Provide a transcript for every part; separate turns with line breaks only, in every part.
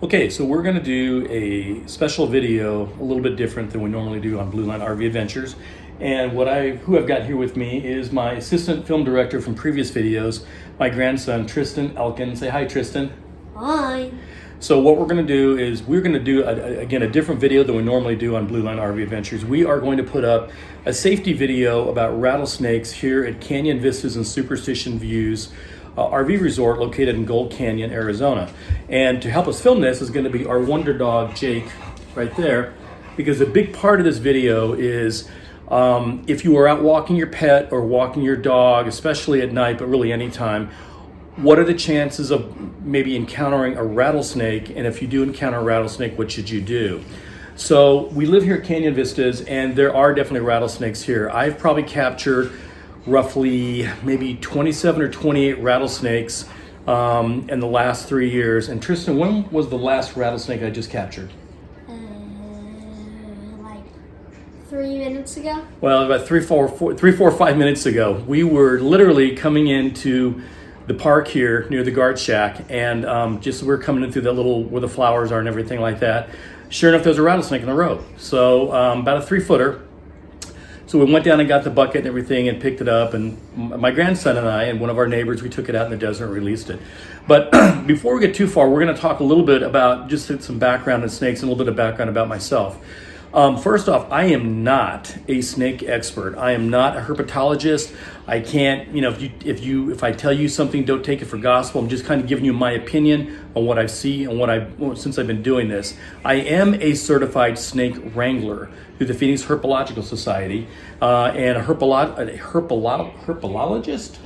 Okay, so we're going to do a special video, a little bit different than we normally do on Blue Line RV Adventures. And who I've got here with me is my assistant film director from previous videos, my grandson Tristan Elkin. Say hi, Tristan.
Hi.
So what we're going to do is we're going to do again a different video than we normally do on Blue Line RV Adventures. We are going to put up a safety video about rattlesnakes here at Canyon Vistas and Superstition Views RV resort located in Gold Canyon, Arizona. And to help us film this is going to be our wonder dog, Jake, right there, because a big part of this video is if you are out walking your pet or walking your dog, especially at night, but really anytime, what are the chances of maybe encountering a rattlesnake? And if you do encounter a rattlesnake, what should you do? So we live here at Canyon Vistas, and there are definitely rattlesnakes here. I've probably captured roughly maybe 27 or 28 rattlesnakes in the last 3 years. And Tristan, when was the last rattlesnake I just captured?
Like 3 minutes ago.
Well, about 3, 4, 5 minutes ago. We were literally coming into the park here near the guard shack, and just we're coming in through that little where the flowers are and everything like that. Sure enough, there's a rattlesnake in the road. So about a 3-footer. So we went down and got the bucket and everything and picked it up, and my grandson and I and one of our neighbors, we took it out in the desert and released it. But before we get too far, we're going to talk a little bit about just some background on snakes and a little bit of background about myself. First off, I am not a snake expert. I am not a herpetologist. I can't, if I tell you something, don't take it for gospel. I'm just kind of giving you my opinion on what I see and since I've been doing this. I am a certified snake wrangler through the Phoenix Herpetological Society, and a herpetologist?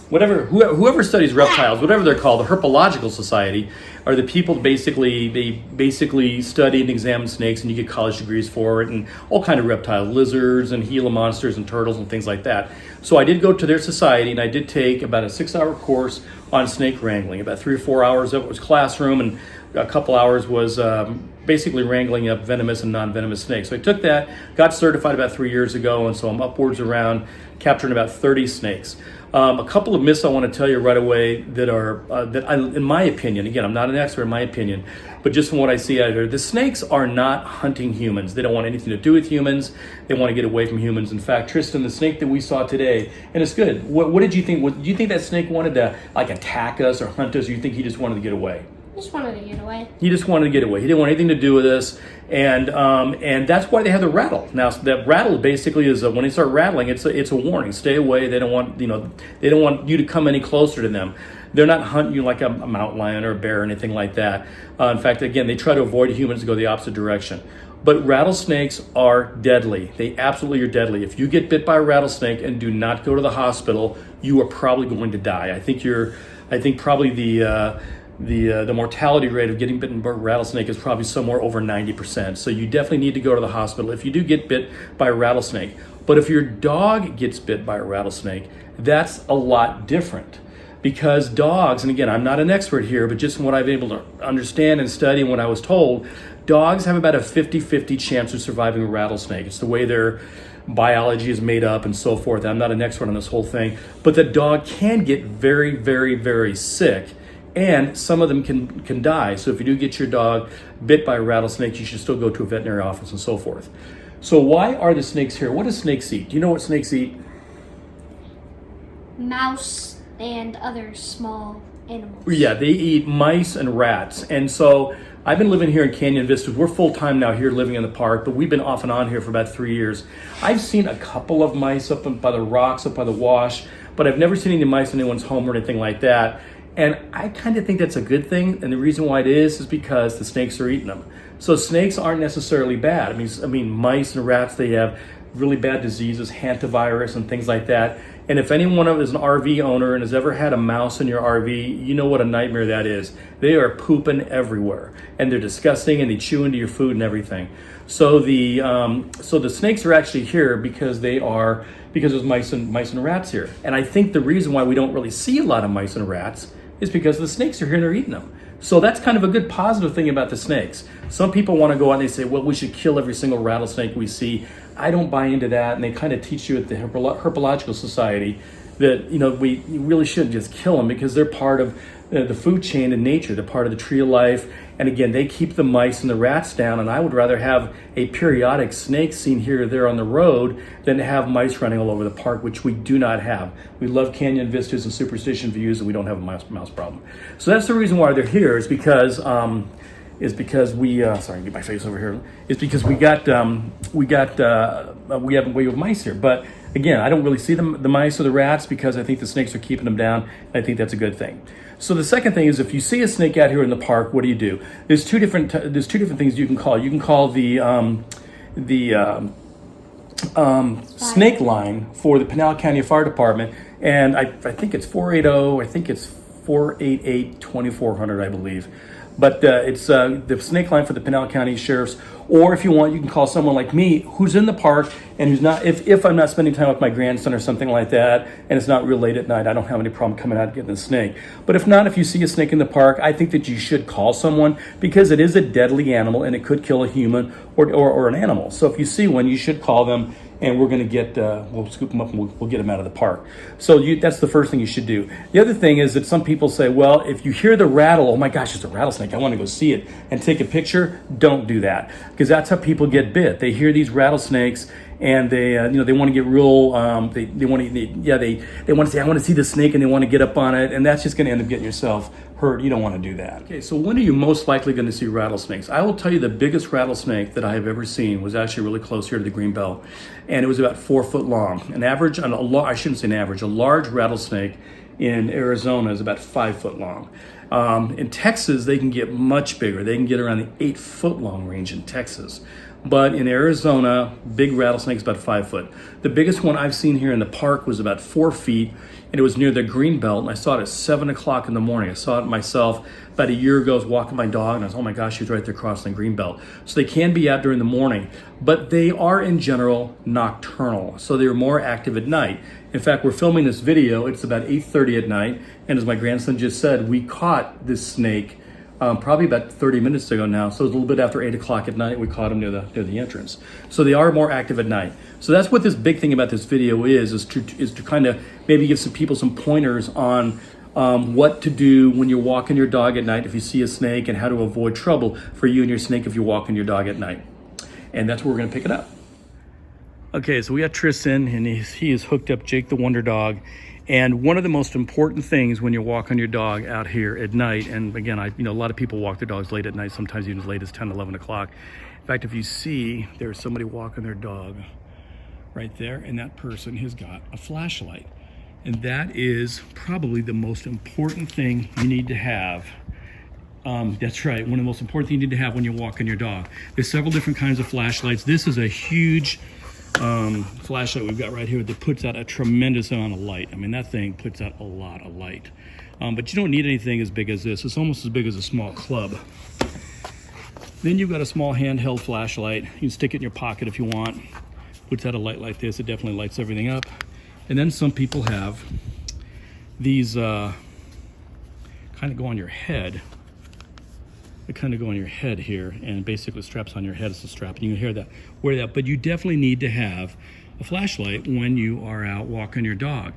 Whoever studies reptiles, whatever they're called, the Herpetological Society are the people they basically study and examine snakes, and you get college degrees for it, and all kind of reptiles, lizards and Gila monsters and turtles and things like that. So I did go to their society, and I did take about a 6-hour course on snake wrangling. About 3 or 4 hours of it was classroom, and a couple hours was basically wrangling up venomous and non-venomous snakes. So I took that, got certified about 3 years ago, and so I'm upwards around capturing about 30 snakes. A couple of myths I want to tell you right away that in my opinion, again, I'm not an expert in my opinion, but just from what I see out there, the snakes are not hunting humans. They don't want anything to do with humans. They want to get away from humans. In fact, Tristan, the snake that we saw today, and it's good. What did you think? Do you think that snake wanted to attack us or hunt us, or you think he just wanted to get away?
Just wanted to get away.
He just wanted to get away. He didn't want anything to do with us, and that's why they have the rattle. Now, that rattle basically is when they start rattling, it's a warning. Stay away. They don't want you to come any closer to them. They're not hunting you like a mountain lion or a bear or anything like that. In fact, again, they try to avoid humans to go the opposite direction. But rattlesnakes are deadly. They absolutely are deadly. If you get bit by a rattlesnake and do not go to the hospital, you are probably going to die. I think probably the mortality rate of getting bitten by a rattlesnake is probably somewhere over 90%. So you definitely need to go to the hospital if you do get bit by a rattlesnake. But if your dog gets bit by a rattlesnake, that's a lot different. Because dogs, and again, I'm not an expert here, but just from what I've been able to understand and study and what I was told, dogs have about a 50-50 chance of surviving a rattlesnake. It's the way their biology is made up and so forth. I'm not an expert on this whole thing, but the dog can get very, very, very sick. And some of them can die. So if you do get your dog bit by a rattlesnake, you should still go to a veterinary office and so forth. So why are the snakes here? What do snakes eat? Do you know what snakes eat?
Mouse and other small animals.
Yeah, they eat mice and rats. And so I've been living here in Canyon Vistas. We're full-time now here living in the park, but we've been off and on here for about 3 years. I've seen a couple of mice up by the rocks, up by the wash, but I've never seen any mice in anyone's home or anything like that. And I kind of think that's a good thing. And the reason why it is because the snakes are eating them. So snakes aren't necessarily bad. I mean, mice and rats, they have really bad diseases, hantavirus and things like that. And if anyone is an RV owner and has ever had a mouse in your RV, you know what a nightmare that is. They are pooping everywhere, and they're disgusting, and they chew into your food and everything. So the snakes are actually here because there's mice and rats here. And I think the reason why we don't really see a lot of mice and rats is because the snakes are here and they're eating them. So that's kind of a good positive thing about the snakes. Some people want to go out and they say, well, we should kill every single rattlesnake we see. I don't buy into that. And they kind of teach you at the Herpetological Society that, we really shouldn't just kill them because they're part of the food chain in nature. They're part of the tree of life. And again, they keep the mice and the rats down. And I would rather have a periodic snake seen here or there on the road than to have mice running all over the park, which we do not have. We love canyon vistas and superstition views, and we don't have a mouse problem. So that's the reason why they're here. Is because we sorry, get my face over here. It's because we have mice here. But again, I don't really see the mice or the rats because I think the snakes are keeping them down. And I think that's a good thing. So the second thing is, if you see a snake out here in the park, what do? There's two different things you can call. You can call the snake line for the Pinal County Fire Department, and I think it's 480. I think it's 488-2400, I believe. But it's the snake line for the Pinal County Sheriff's. Or if you want, you can call someone like me who's in the park and who's not, if I'm not spending time with my grandson or something like that, and it's not real late at night, I don't have any problem coming out and getting a snake. But if not, if you see a snake in the park, I think that you should call someone because it is a deadly animal and it could kill a human or an animal. So if you see one, you should call them, and we're going to we'll scoop them up and we'll get them out of the park. So that's the first thing you should do. The other thing is that some people say, well, if you hear the rattle, oh my gosh, it's a rattlesnake, I want to go see it and take a picture. Don't do that, because that's how people get bit. They hear these rattlesnakes and they want to get real, they want to say, I want to see the snake, and they want to get up on it, and that's just going to end up getting yourself hurt. You don't want to do that. Okay, so when are you most likely going to see rattlesnakes? I will tell you the biggest rattlesnake that I have ever seen was actually really close here to the Greenbelt, and it was about 4 foot long. A large rattlesnake in Arizona is about 5 foot long. In Texas, they can get much bigger. They can get around the 8 foot long range in Texas. But in Arizona, big rattlesnake's about 5 foot. The biggest one I've seen here in the park was about 4 feet, and it was near the Greenbelt, and I saw it at 7 o'clock in the morning. I saw it myself about a year ago. I was walking my dog, and I was, oh my gosh, she was right there crossing the Greenbelt. So they can be out during the morning, but they are in general nocturnal, so they're more active at night. In fact, we're filming this video. It's about 8:30 at night, and as my grandson just said, we caught this snake probably about 30 minutes ago now. So it was a little bit after 8 o'clock at night. We caught them near the entrance. So they are more active at night. So that's what this big thing about this video is to kind of maybe give some people some pointers on what to do when you're walking your dog at night if you see a snake, and how to avoid trouble for you and your snake if you're walking your dog at night. And that's where we're going to pick it up. Okay, so we got Tristan, and he is hooked up Jake the Wonder Dog. And one of the most important things when you're walking your dog out here at night, and again, a lot of people walk their dogs late at night, sometimes even as late as 10, 11 o'clock. In fact, if you see, there's somebody walking their dog right there, and that person has got a flashlight. And that is probably the most important thing you need to have. That's right, one of the most important things you need to have when you're walking your dog. There's several different kinds of flashlights. This is a huge flashlight we've got right here that puts out a tremendous amount of light. I mean, that thing puts out a lot of light. But you don't need anything as big as this. It's almost as big as a small club. Then you've got a small handheld flashlight. You can stick it in your pocket if you want. Puts out a light like this. It definitely lights everything up. And then some people have these kind of go on your head. They kind of go on your head here, and basically straps on your head as a strap. And you can wear that, but you definitely need to have a flashlight when you are out walking your dog.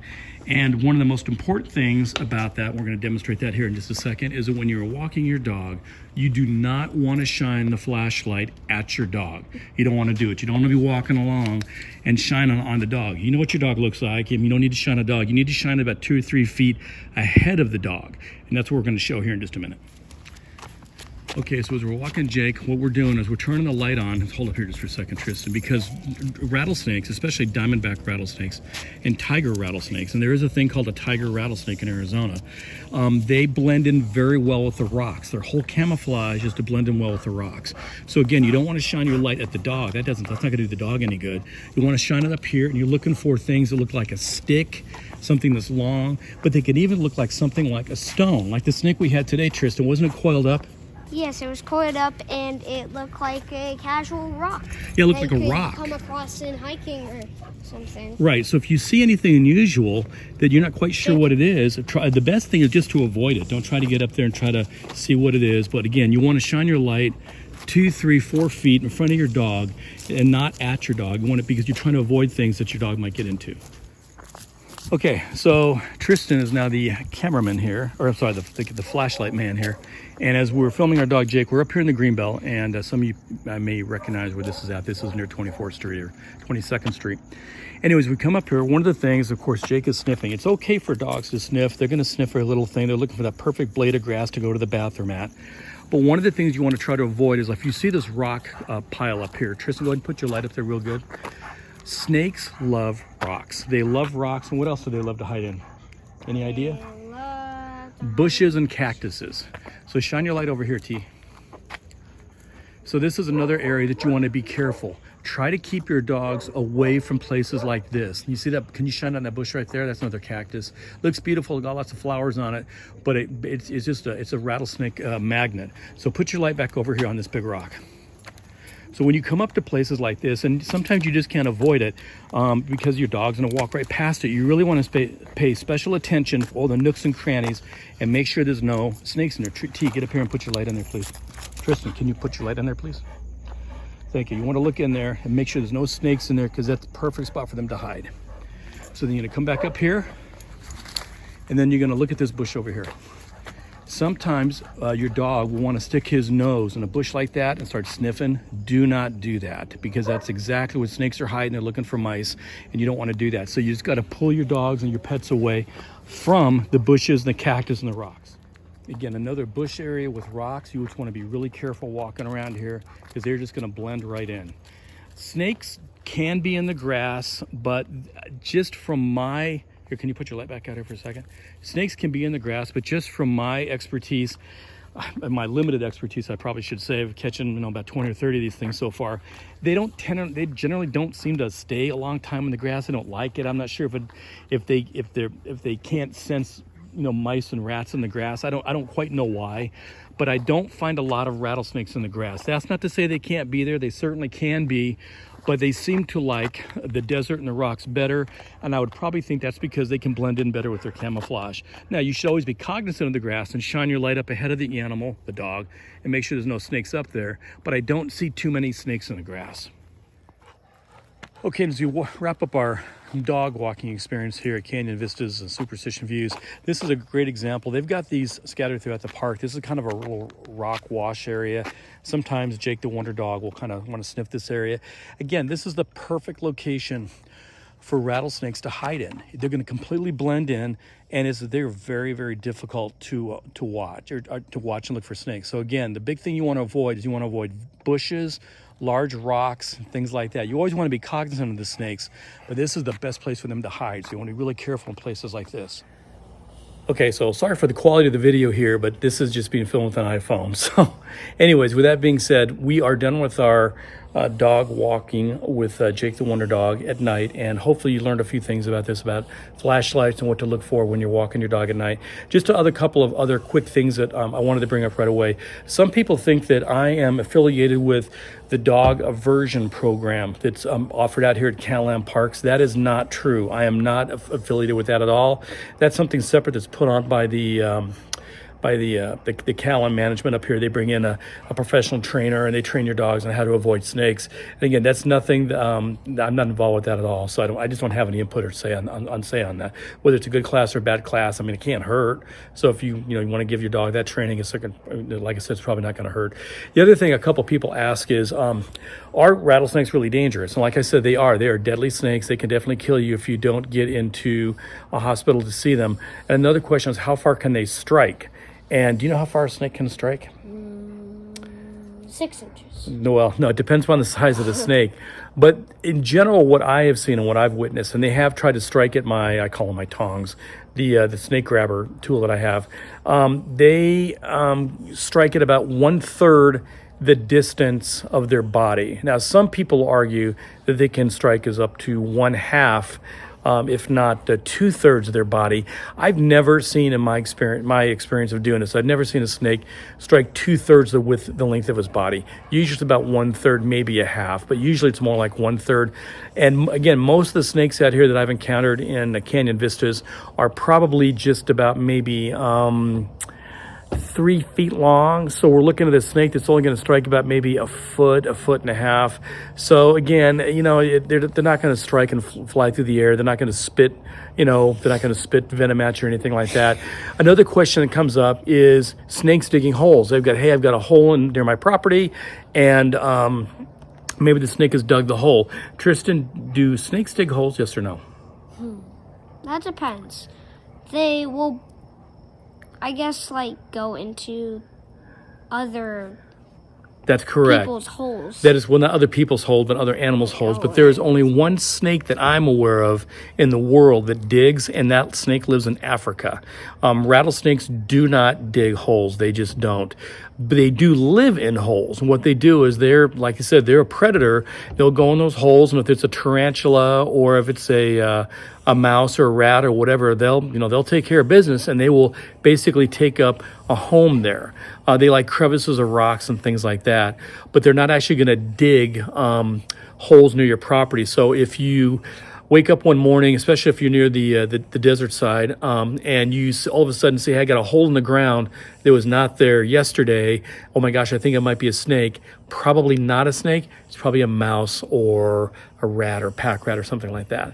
And one of the most important things about that, we're going to demonstrate that here in just a second, is that when you're walking your dog, you do not want to shine the flashlight at your dog. You don't want to do it. You don't want to be walking along and shine on the dog. You know what your dog looks like, and you don't need to shine a dog. You need to shine it about 2 or 3 feet ahead of the dog. And that's what we're going to show here in just a minute. Okay, so as we're walking Jake, what we're doing is we're turning the light on. Hold up here just for a second, Tristan, because rattlesnakes, especially diamondback rattlesnakes and tiger rattlesnakes, and there is a thing called a tiger rattlesnake in Arizona, they blend in very well with the rocks. Their whole camouflage is to blend in well with the rocks. So again, you don't want to shine your light at the dog. That's not going to do the dog any good. You want to shine it up here, and you're looking for things that look like a stick, something that's long, but they can even look like something like a stone, like the snake we had today, Tristan. Wasn't it coiled up?
Yes, it was coiled up, and it looked like a casual rock.
Yeah, it looked like a rock.
Come across in hiking or something.
Right. So if you see anything unusual that you're not quite sure what it is, the best thing is just to avoid it. Don't try to get up there and try to see what it is. But again, you want to shine your light 2, 3, 4 feet in front of your dog, and not at your dog. You want it because you're trying to avoid things that your dog might get into. Okay, so Tristan is now the cameraman here, or I'm sorry, the flashlight man here. And as we're filming our dog Jake, we're up here in the Greenbelt, and some of you may recognize where this is at. This is near 24th Street or 22nd Street. Anyways, we come up here. One of the things, of course, Jake is sniffing. It's okay for dogs to sniff. They're going to sniff for a little thing. They're looking for that perfect blade of grass to go to the bathroom at. But one of the things you want to try to avoid is if you see this rock pile up here. Tristan, go ahead and put your light up there real good. Snakes love rocks. They love rocks, and what else do they love to hide in? Any idea? Bushes and cactuses. So shine your light over here, T. So this is another area that you want to be careful. Try to keep your dogs away from places like this. You see that? Can you shine on that bush right there? That's another cactus. Looks beautiful, got lots of flowers on it, but it's just a rattlesnake magnet. So put your light back over here on this big rock. So when you come up to places like this, and sometimes you just can't avoid it because your dog's gonna walk right past it, you really wanna pay special attention to all the nooks and crannies and make sure there's no snakes in there. T, get up here and put your light on there, please. Tristan, can you put your light on there, please? Thank you. You wanna look in there and make sure there's no snakes in there because that's the perfect spot for them to hide. So then you're gonna come back up here, and then you're gonna look at this bush over here. Sometimes your dog will want to stick his nose in a bush like that and start sniffing. Do not do that because that's exactly what snakes are hiding. They're looking for mice, and you don't want to do that. So you just got to pull your dogs and your pets away from the bushes, the cactus, and the rocks. Again, another bush area with rocks. You just want to be really careful walking around here because they're just going to blend right in. Snakes can be in the grass, but just from my... Here, can you put your light back out here for a second? Snakes can be in the grass, but just from my expertise, my limited expertise, I probably should say, of catching about 20 or 30 of these things so far, they generally don't seem to stay a long time in the grass. They don't like it. I'm not sure if they can't sense mice and rats in the grass. I don't quite know why, but I don't find a lot of rattlesnakes in the grass. That's not to say they can't be there. They certainly can be. But they seem to like the desert and the rocks better, and I would probably think that's because they can blend in better with their camouflage. Now, you should always be cognizant of the grass and shine your light up ahead of the animal, the dog, and make sure there's no snakes up there, but I don't see too many snakes in the grass. Okay, as we wrap up our dog walking experience here at Canyon Vistas and Superstition Views, this is a great example. They've got these scattered throughout the park. This is kind of a little rock wash area. Sometimes Jake the Wonder Dog will kind of want to sniff this area. Again, this is the perfect location for rattlesnakes to hide in. They're going to completely blend in, and they're very, very difficult to watch and look for snakes. So again, the big thing you want to avoid is you want to avoid bushes, large rocks, things like that. You always want to be cognizant of the snakes, but this is the best place for them to hide. So you want to be really careful in places like this. Okay, so sorry for the quality of the video here, but this is just being filmed with an iPhone. So anyways, with that being said, we are done with our dog walking with Jake the Wonder Dog at night, and hopefully you learned a few things about this, about flashlights and what to look for when you're walking your dog at night. Just a couple of other quick things that I wanted to bring up right away. Some people think that I am affiliated with the dog aversion program that's offered out here at Callahan Parks. That is not true. I am not affiliated with that at all. That's something separate that's put on by the Callahan management up here. They bring in a professional trainer, and they train your dogs on how to avoid snakes. And again, that's nothing. I'm not involved with that at all. So I just don't have any input or say on that. Whether it's a good class or a bad class, I mean, it can't hurt. So if you want to give your dog that training, like I said, it's probably not going to hurt. The other thing a couple people ask is, are rattlesnakes really dangerous? And like I said, they are. They are deadly snakes. They can definitely kill you if you don't get into a hospital to see them. And another question is, how far can they strike? And do you know how far a snake can strike?
6 inches.
Well, no, it depends upon the size of the snake. But in general, what I have seen and what I've witnessed, and they have tried to strike at I call them my tongs, the snake grabber tool that I have, they strike at about 1/3 the distance of their body. Now, some people argue that they can strike as up to 1/2, if not 2/3 of their body. I've never seen, in my experience of doing this, I've never seen a snake strike 2/3 the length of his body. Usually it's about 1/3, maybe a half, but usually it's more like 1/3. And again, most of the snakes out here that I've encountered in the Canyon Vistas are probably just about maybe 3 feet long. So we're looking at a snake that's only going to strike about maybe a foot and a half. So again, you know, they're not going to strike and fly through the air. They're not going to spit, you know, they're not going to spit venom at you or anything like that. Another question that comes up is snakes digging holes. They've got, hey, I've got a hole near my property, and maybe the snake has dug the hole. Tristan, do snakes dig holes, yes or no?
That depends. They will, I guess, like, go into other
That's correct.
people's holes.
That is, well, not other people's holes, but other animals' holes. But there is only one snake that I'm aware of in the world that digs, and that snake lives in Africa. Rattlesnakes do not dig holes. They just don't. But they do live in holes. And what they do is they're, like I said, they're a predator. They'll go in those holes, and if it's a tarantula or if it's a mouse or a rat or whatever, they'll take care of business, and they will basically take up a home there. They like crevices of rocks and things like that, but they're not actually going to dig holes near your property. So if you wake up one morning, especially if you're near the desert side, and you all of a sudden say, hey, I got a hole in the ground that was not there yesterday. Oh my gosh, I think it might be a snake. Probably not a snake. It's probably a mouse or a rat or pack rat or something like that.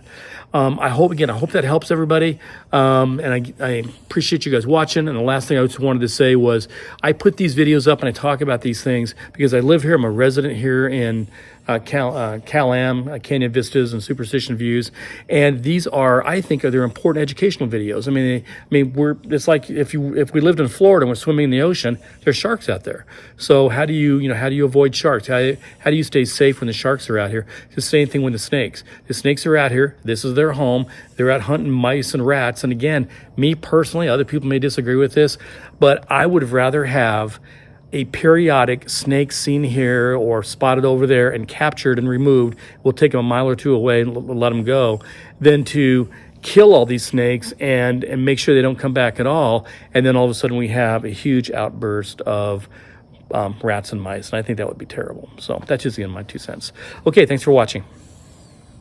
I hope that helps everybody. And I appreciate you guys watching. And the last thing I just wanted to say was I put these videos up and I talk about these things because I live here. I'm a resident here in Cal-Am, Canyon Vistas and Superstition Views, and these are, I think, they're important educational videos. I mean, it's like if we lived in Florida and we're swimming in the ocean, there's sharks out there. So how do you avoid sharks? How do you stay safe when the sharks are out here? It's the same thing with the snakes. The snakes are out here. This is their home. They're out hunting mice and rats. And again, me personally, other people may disagree with this, but I would rather have a periodic snake seen here or spotted over there and captured and removed, we'll take them a mile or two away and let them go, than to kill all these snakes and make sure they don't come back at all. And then all of a sudden we have a huge outburst of rats and mice. And I think that would be terrible. So that's just, again, my 2 cents. Okay, thanks for watching.